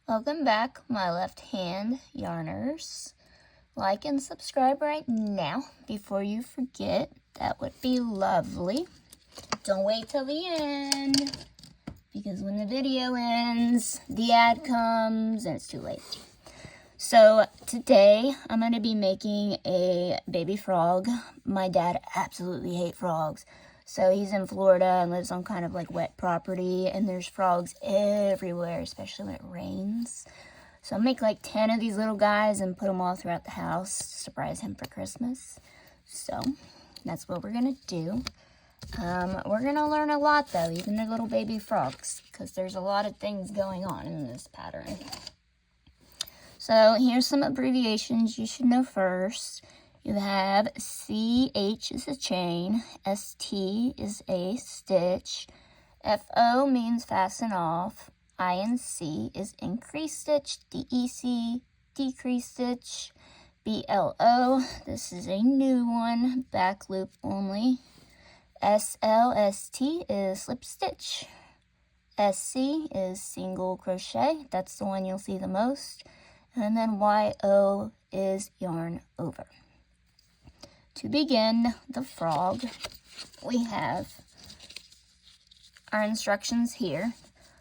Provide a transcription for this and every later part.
Welcome back, my left-hand yarners. Like and subscribe right now before you forget. That would be lovely. Don't wait till the end, because when the video ends, the ad comes and it's too late. So today I'm going to be making a baby frog. My dad absolutely hates frogs. So he's in Florida and lives on kind of like wet property, and there's frogs everywhere, especially when it rains. So I'll make like 10 of these little guys and put them all throughout the house to surprise him for Christmas. So that's what we're going to do. We're going to learn a lot though, even the little baby frogs, because there's a lot of things going on in this pattern. So here's some abbreviations you should know first. You have CH is a chain, ST is a stitch, FO means fasten off, INC is increase stitch, DEC, decrease stitch, BLO, this is a new one, back loop only, SLST is slip stitch, SC is single crochet, that's the one you'll see the most, and then YO is yarn over. To begin the frog, we have our instructions here.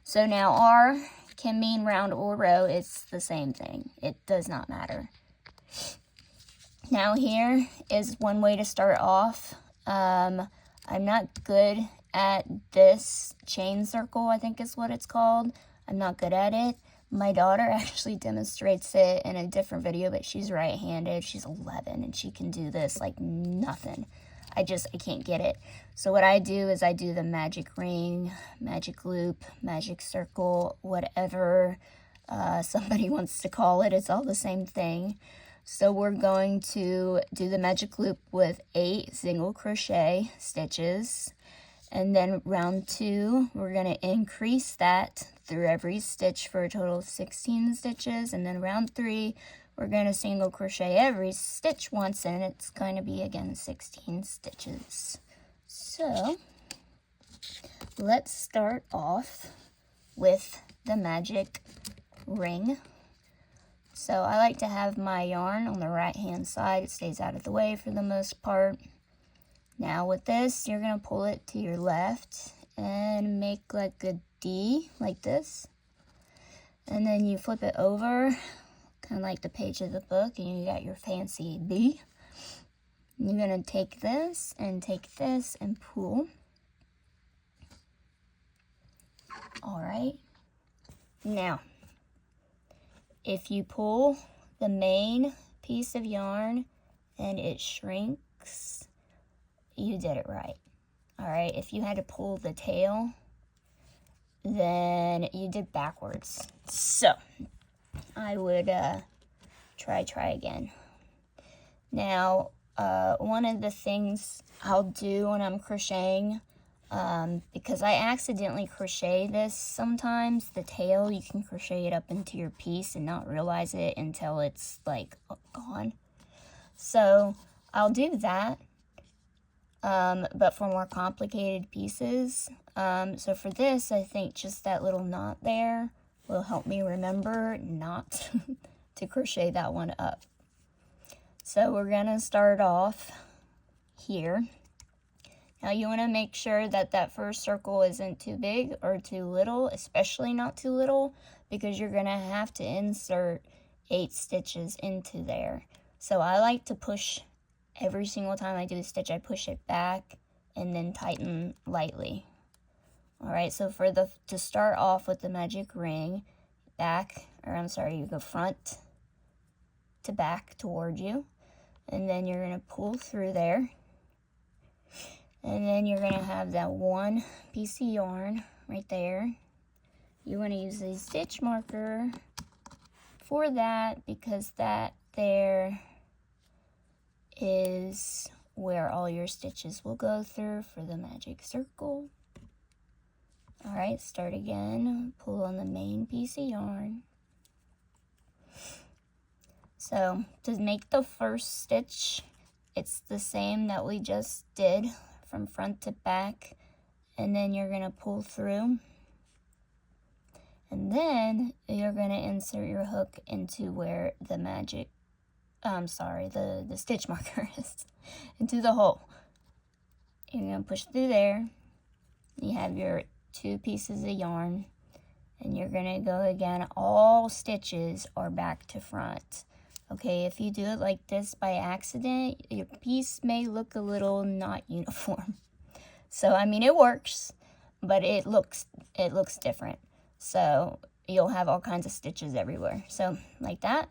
So now R can mean round or row, it's the same thing. It does not matter. Now here is one way to start off. I'm not good at this chain circle, I think is what it's called. I'm not good at it. My daughter actually demonstrates it in a different video, but she's right-handed. She's 11, and she can do this like nothing. I can't get it. So what I do is I do the magic ring, magic loop, magic circle, whatever somebody wants to call it. It's all the same thing. So we're going to do the magic loop with 8 single crochet stitches. And then round 2, we're going to increase that through every stitch for a total of 16 stitches. And then round 3, we're going to single crochet every stitch once, and it's going to be again 16 stitches. So let's start off with the magic ring. So I like to have my yarn on the right hand side. It stays out of the way for the most part. Now with this, you're going to pull it to your left and make like a D, like this. And then you flip it over, kind of like the page of the book, and you got your fancy B. You're going to take this and pull. All right. Now, if you pull the main piece of yarn and it shrinks, you did it right. All right, if you had to pull the tail, then you did backwards. So I would try again. Now, one of the things I'll do when I'm crocheting, because I accidentally crochet this sometimes, the tail, you can crochet it up into your piece and not realize it until it's like gone. So I'll do that. But for more complicated pieces. So for this, I think just that little knot there will help me remember not to crochet that one up. So we're going to start off here. Now you want to make sure that that first circle isn't too big or too little, especially not too little, because you're going to have to insert 8 stitches into there. So I like to push. Every single time I do a stitch, I push it back and then tighten lightly. All right, so to start off with the magic ring, you go front to back toward you, and then you're going to pull through there. And then you're going to have that one piece of yarn right there. You want to use a stitch marker for that, because that there is where all your stitches will go through for the magic circle. All right, start again, pull on the main piece of yarn. So to make the first stitch, it's the same that we just did from front to back, and then you're going to pull through, and And then you're going to insert your hook into where the the stitch marker is, into the hole. You're going to push through there. You have your 2 pieces of yarn, and you're going to go again. All stitches are back to front. Okay, if you do it like this by accident, your piece may look a little not uniform. So, I mean, it works, but it looks different. So, you'll have all kinds of stitches everywhere. So, like that.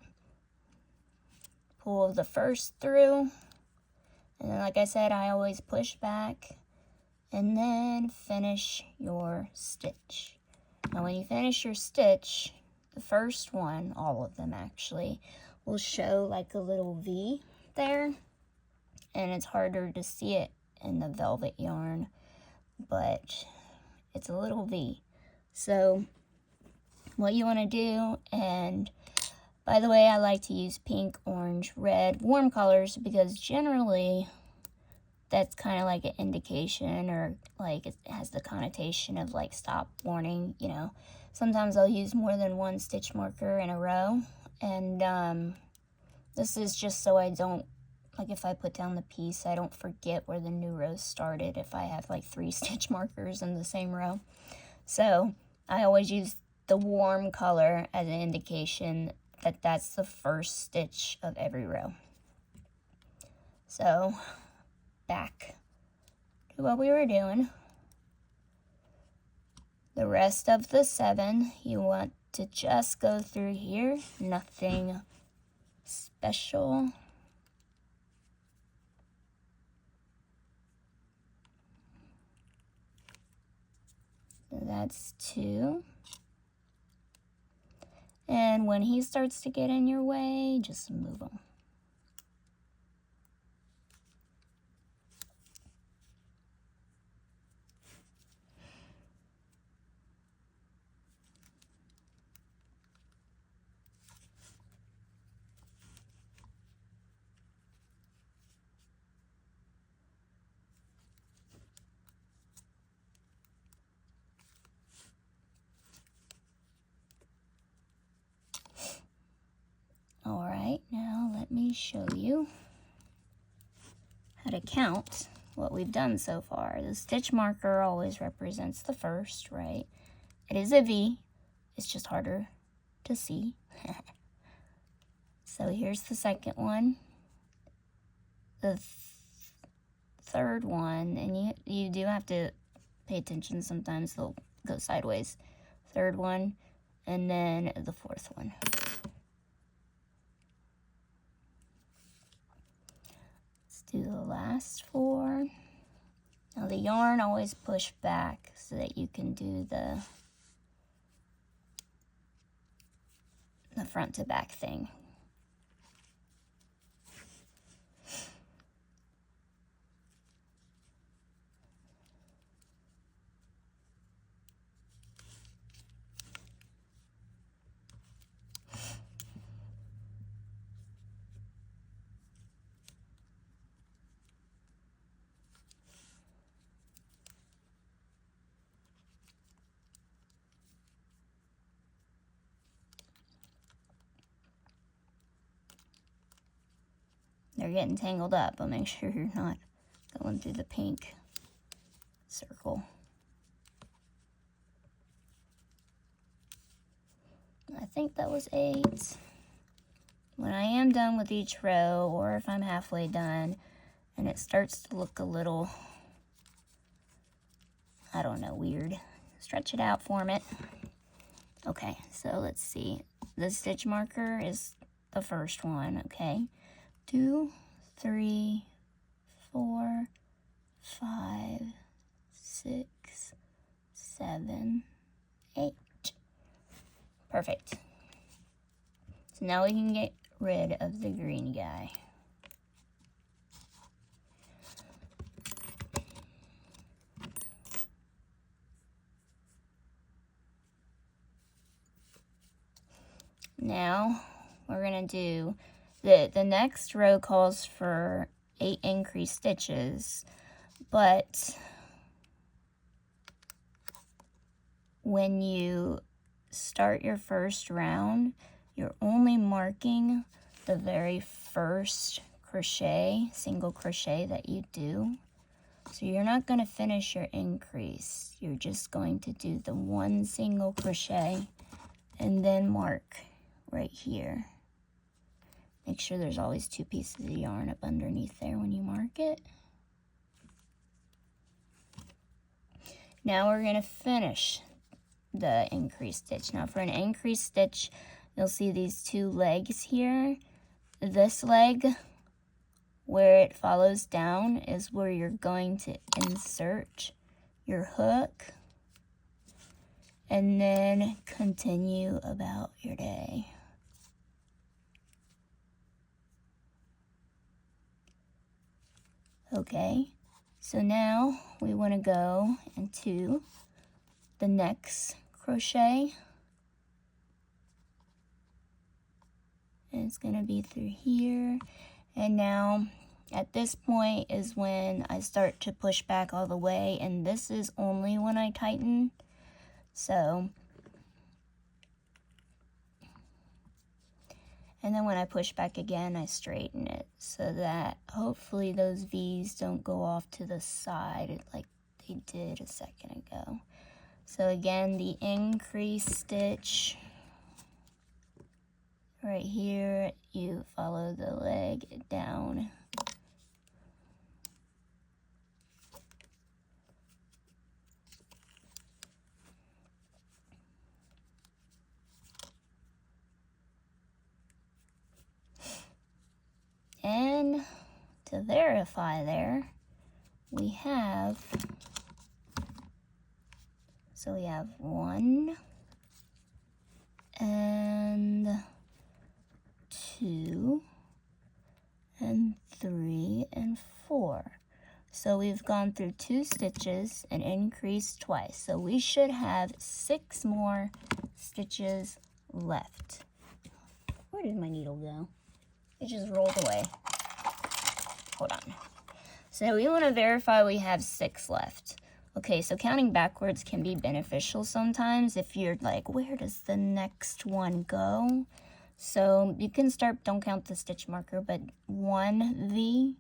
Pull the first through. And then, like I said, I always push back. And then finish your stitch. Now, when you finish your stitch, the first one, all of them actually, will show like a little V there. And it's harder to see it in the velvet yarn, but it's a little V. So what you want to do, and by the way, I like to use pink, orange, red, warm colors, because generally that's kind of like an indication, or like it has the connotation of like stop, warning, you know. Sometimes I'll use more than one stitch marker in a row, and this is just so I don't, like if I put down the piece, I don't forget where the new row started if I have like 3 stitch markers in the same row. So I always use the warm color as an indication that that's the first stitch of every row. So back to what we were doing. The rest of the 7, you want to just go through here, nothing special. So that's 2. And when he starts to get in your way, just move him. Alright, now let me show you how to count what we've done so far. The stitch marker always represents the first, right? It is a V. It's just harder to see. So here's the second one. The third one, and you do have to pay attention. Sometimes they'll go sideways. Third one, and then the fourth one. Do the last 4. Now the yarn always push back so that you can do the front to back thing. They're getting tangled up, but make sure you're not going through the pink circle. I think that was 8. When I am done with each row, or if I'm halfway done, and it starts to look a little, I don't know, weird, stretch it out, form it. Okay, so let's see. The stitch marker is the first one, okay? 2, 3, 4, 5, 6, 7, 8. Perfect. So now we can get rid of the green guy. Now we're going to do the next row calls for 8 increased stitches, but when you start your first round, you're only marking the very first crochet, single crochet that you do. So you're not going to finish your increase. You're just going to do the one single crochet and then mark right here. Make sure there's always 2 pieces of yarn up underneath there when you mark it. Now we're going to finish the increase stitch. Now for an increase stitch, you'll see these 2 legs here. This leg, where it follows down, is where you're going to insert your hook and then continue about your day. Okay, so now we want to go into the next crochet. And it's going to be through here. And now at this point is when I start to push back all the way, and this is only when I tighten. So, and then when I push back again, I straighten it so that hopefully those V's don't go off to the side like they did a second ago. So again, the increase stitch right here, you follow the leg down. And to verify there, we have 1 and 2 and 3 and 4. So we've gone through 2 stitches and increased twice. So we should have 6 more stitches left. Where did my needle go? It just rolled away. Hold on. So we want to verify we have 6 left. Okay, so counting backwards can be beneficial sometimes if you're like, where does the next one go? So you can start, don't count the stitch marker, but 1 V,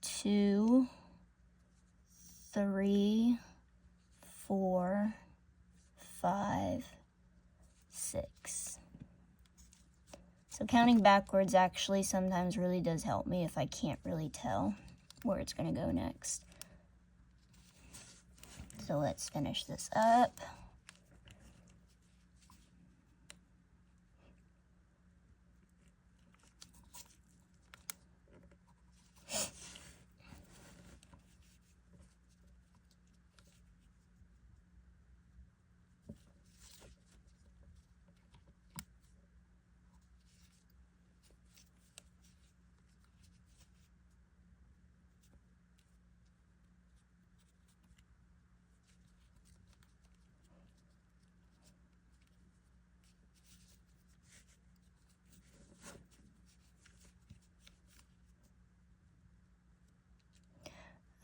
2, 3, 4, 5, 6. So counting backwards actually sometimes really does help me if I can't really tell where it's going to go next. So let's finish this up.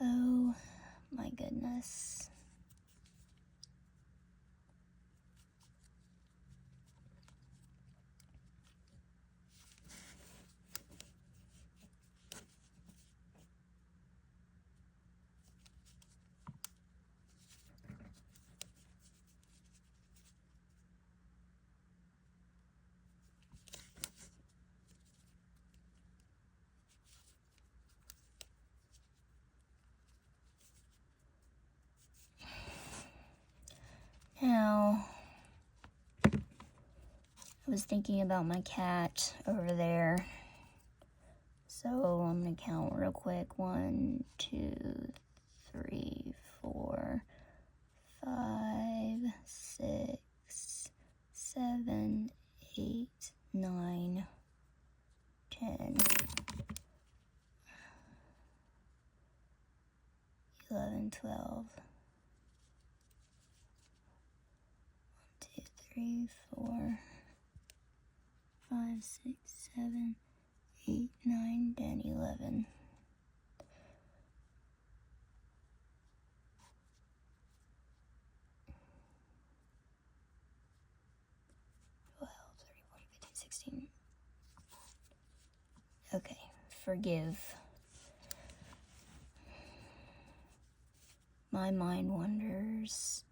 Oh my goodness. Now, I was thinking about my cat over there. So I'm going to count real quick. 1, 2, 3, 4, 5, 6, 7, 8, 9, 10, 11, 12. 3, 4, 5, 6, 7, 8, 9, 10, 11. forgive my mind wanders.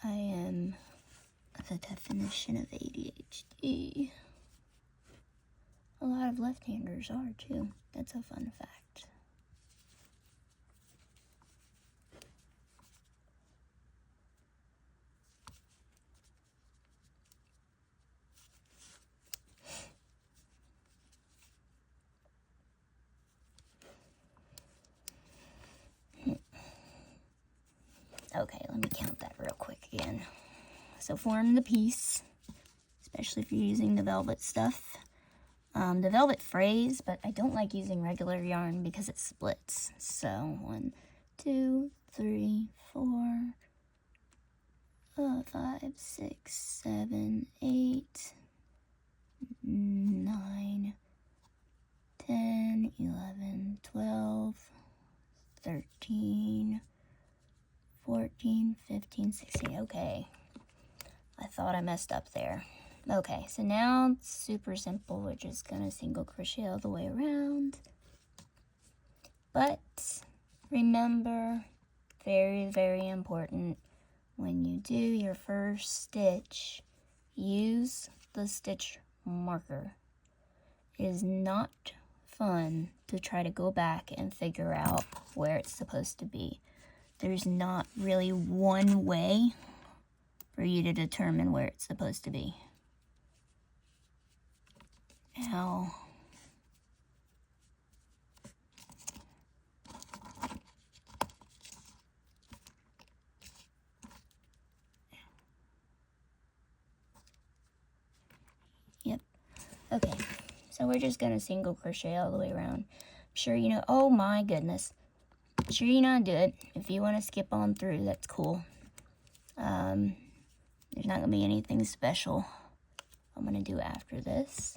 I am the definition of ADHD. A lot of left-handers are too. That's a fun fact. Okay, let me count that real quick again. So form the piece, especially if you're using the velvet stuff. The velvet frays, but I don't like using regular yarn because it splits. So 1, 2, 3, 4, 5, 6, 7, 8, 9, 10, 11, 12, 13, 14, 15, 16. Okay. I thought I messed up there. Okay, so now it's super simple. We're just gonna single crochet all the way around. But remember, very, very important, when you do your first stitch, use the stitch marker. It is not fun to try to go back and figure out where it's supposed to be. There's not really one way for you to determine where it's supposed to be. Ow. Yep. Okay, so we're just gonna single crochet all the way around. I'm sure you know, oh my goodness. I'm sure you know how to do it. If you want to skip on through, that's cool. There's not gonna be anything special I'm gonna do after this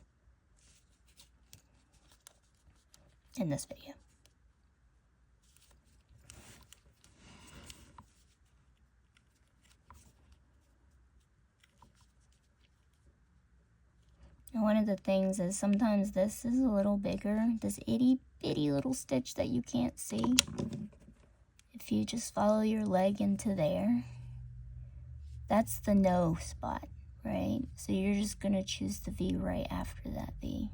in this video. And one of the things is sometimes this is a little bigger, this itty bitty little stitch that you can't see. If you just follow your leg into there, that's the no spot, right? So you're just gonna choose the V right after that V.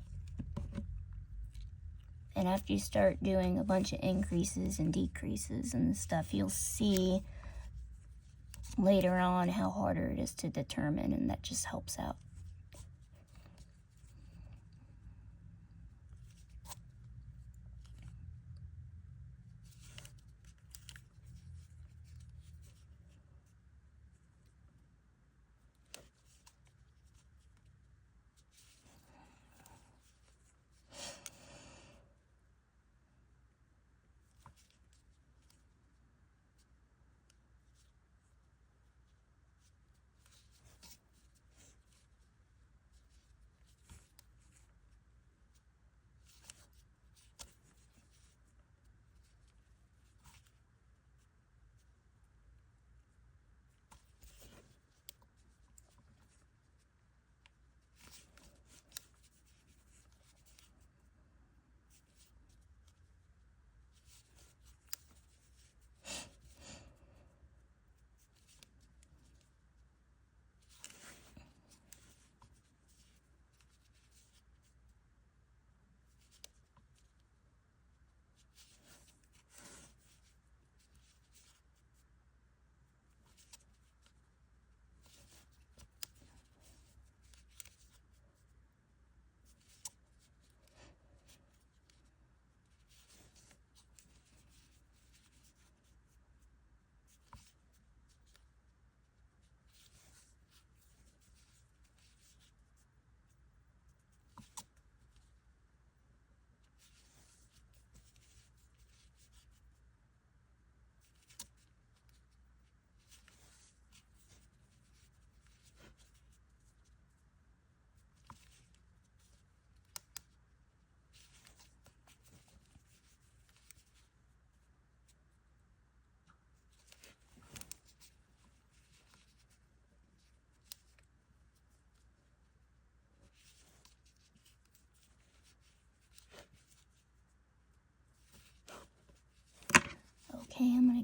And after you start doing a bunch of increases and decreases and stuff, you'll see later on how harder it is to determine, and that just helps out.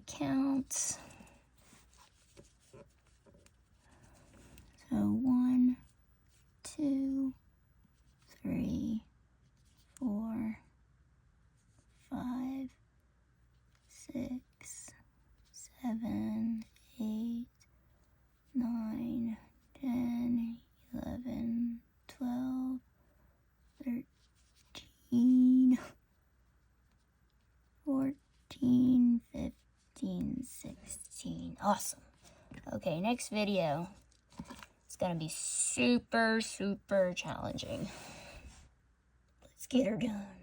count. So 1, 2, 3, 4, 5, 6, 7, 8, 9, 10, 11, 12, 13, 14, 15, 16. Awesome. Okay, next video. It's gonna be super, super challenging. Let's get her done.